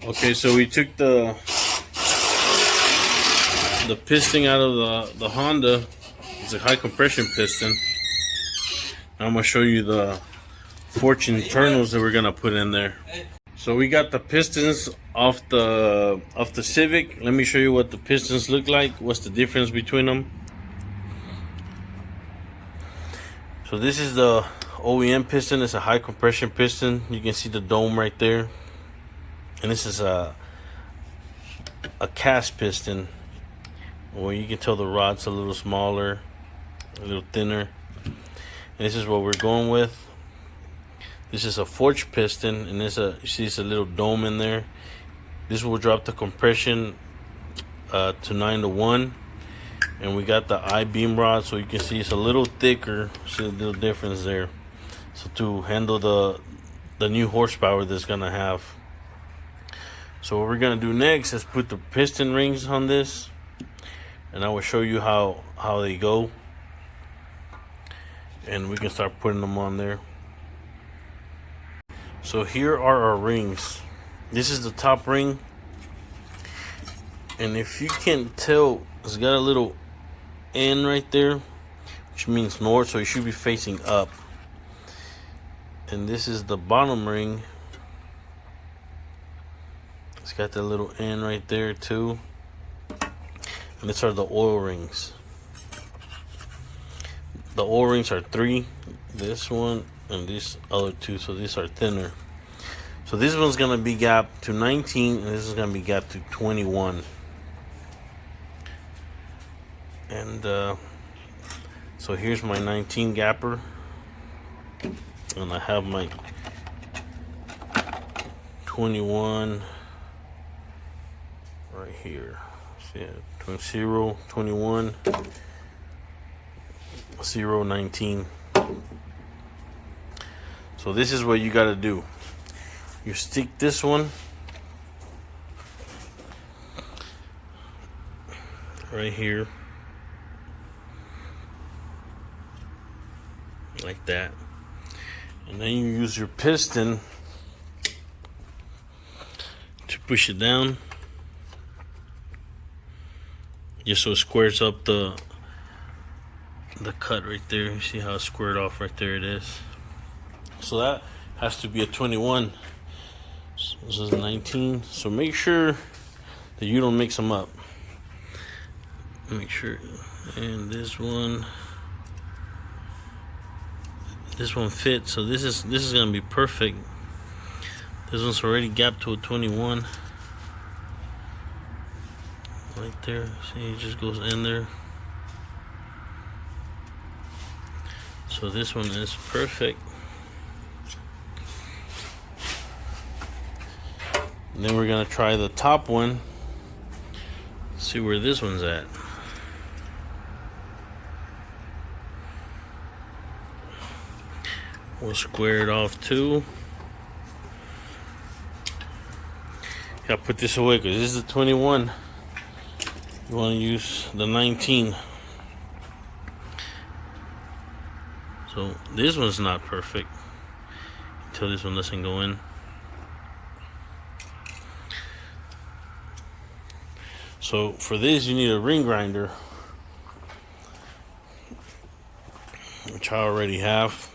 Okay, so we took the piston out of the Honda. It's a high compression piston. I'm gonna show you the fortune internals that we're gonna put in there. So we got the pistons off the Civic. Let me show you what the pistons look like. What's the difference between them? So this is the OEM piston. It's a high compression piston. You can see the dome right there. And this is a cast piston, where you can tell the rod's a little smaller, a little thinner. And this is what we're going with. This is a forged piston, and there's you see it's a little dome in there. This will drop the compression to 9-to-1. And we got the I-beam rod, so you can see it's a little thicker. See a little difference there. So to handle the new horsepower that's gonna have. So what we're gonna do next is put the piston rings on this, and I will show you how they go, and we can start putting them on there. So here are our rings. This is the top ring, and if you can tell, it's got a little N right there, which means north, so it should be facing up. And this is the bottom ring. It's got that little N right there too. And these are the oil rings. The oil rings are 3. This one and these other 2. So these are thinner. So this one's gonna be gapped to 19, and this is gonna be gapped to 21. And so here's my 19 gapper, and I have my 21 right here. See, 0, 21, 0, 19. So this is what you got to do. You stick this one right here, like that, and then you use your piston to push it down, just so it squares up the cut right there. You see how it's squared off right there? It is. So that has to be a 21. So this is 19. So make sure that you don't mix them up. Make sure. And this one fits. So this is gonna be perfect. This one's already gapped to a 21. Right there. See, it just goes in there. So this one is perfect. And then we're gonna try the top one. See where this one's at. We'll square it off too. Gotta put this away because this is the 21. You want to use the 19. So this one's not perfect until this one doesn't go in. So for this you need a ring grinder, which I already have.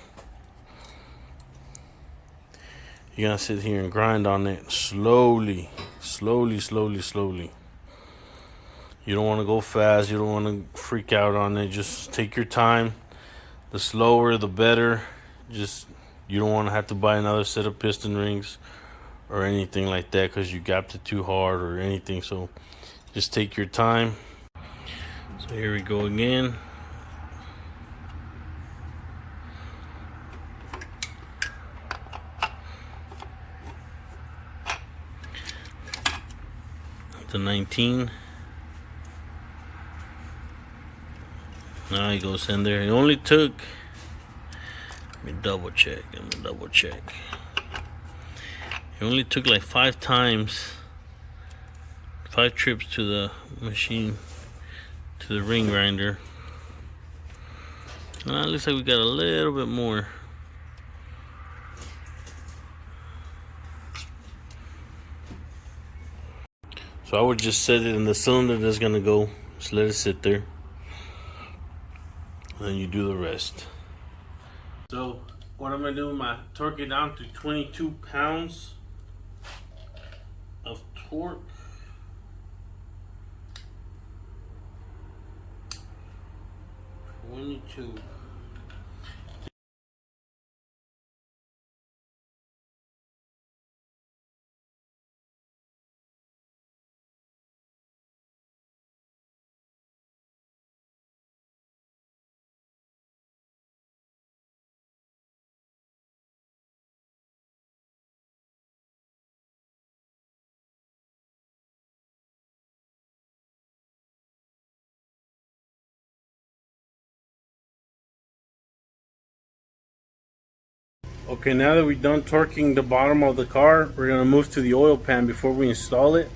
You're gonna sit here and grind on it slowly. You don't want to go fast. You don't want to freak out on it. Just take your time. The slower, the better. Just, you don't want to have to buy another set of piston rings or anything like that because you gapped it too hard or anything. So just take your time. So here we go again. The 19. Now he goes in there. It only took, let me double check. It only took like 5 times, 5 trips to the machine, to the ring grinder. Looks like we got a little bit more. So I would just set it in the cylinder that's gonna go. Just let it sit there. And then you do the rest. So what I'm gonna do, my torque it down to 22 pounds of torque. Okay, now that we've done torquing the bottom of the car, we're going to move to the oil pan. Before we install it,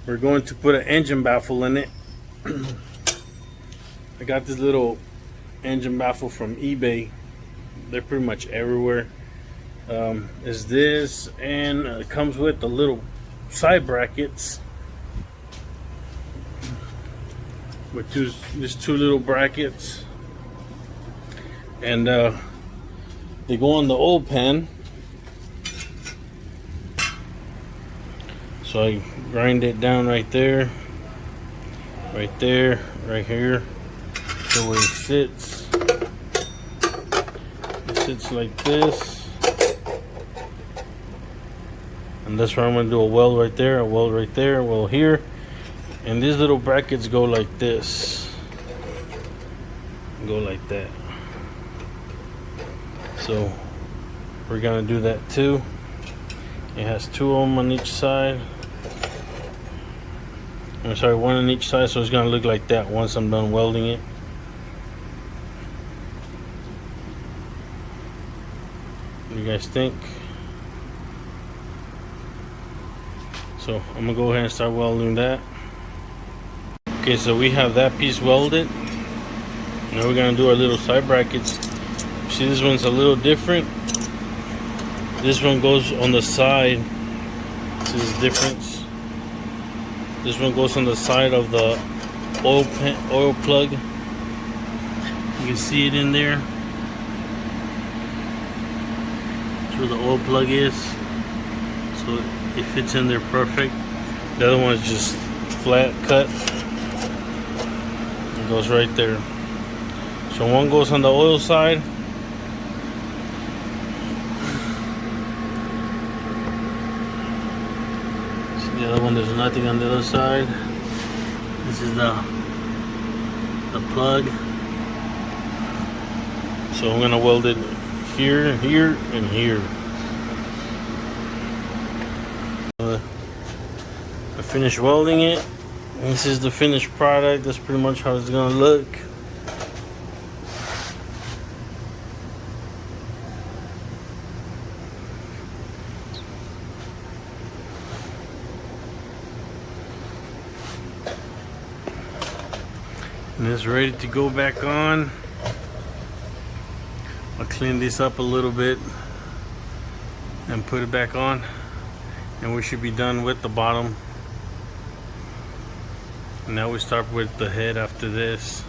we're going to put an engine baffle in it. I got this little engine baffle from eBay. They're pretty much everywhere. Is this, and it comes with the little side brackets with just two little brackets, and they go on the oil pan. So I grind it down right there, right here, so where it sits. It sits like this, and that's where I'm gonna do a weld right there, a weld right there, a weld here, and these little brackets go like this, go like that. So we're gonna do that too. It has two of them on each side. I'm sorry, one on each side, so it's gonna look like that once I'm done welding it. What do you guys think? So I'm gonna go ahead and start welding that. Okay, so we have that piece welded. Now we're gonna do our little side brackets. See, this one's a little different. This one goes on the side. See this difference? This one goes on the side of the oil plug. You can see it in there. That's where the oil plug is. So it fits in there perfect. The other one is just flat cut. It goes right there. So one goes on the oil side. The other one, there's nothing on the other side. This is the plug. So I'm gonna weld it here, here, and here. I finished welding it. This is the finished product. That's pretty much how it's gonna look. And it's ready to go back on. I'll clean this up a little bit and put it back on, and we should be done with the bottom. And now we start with the head after this.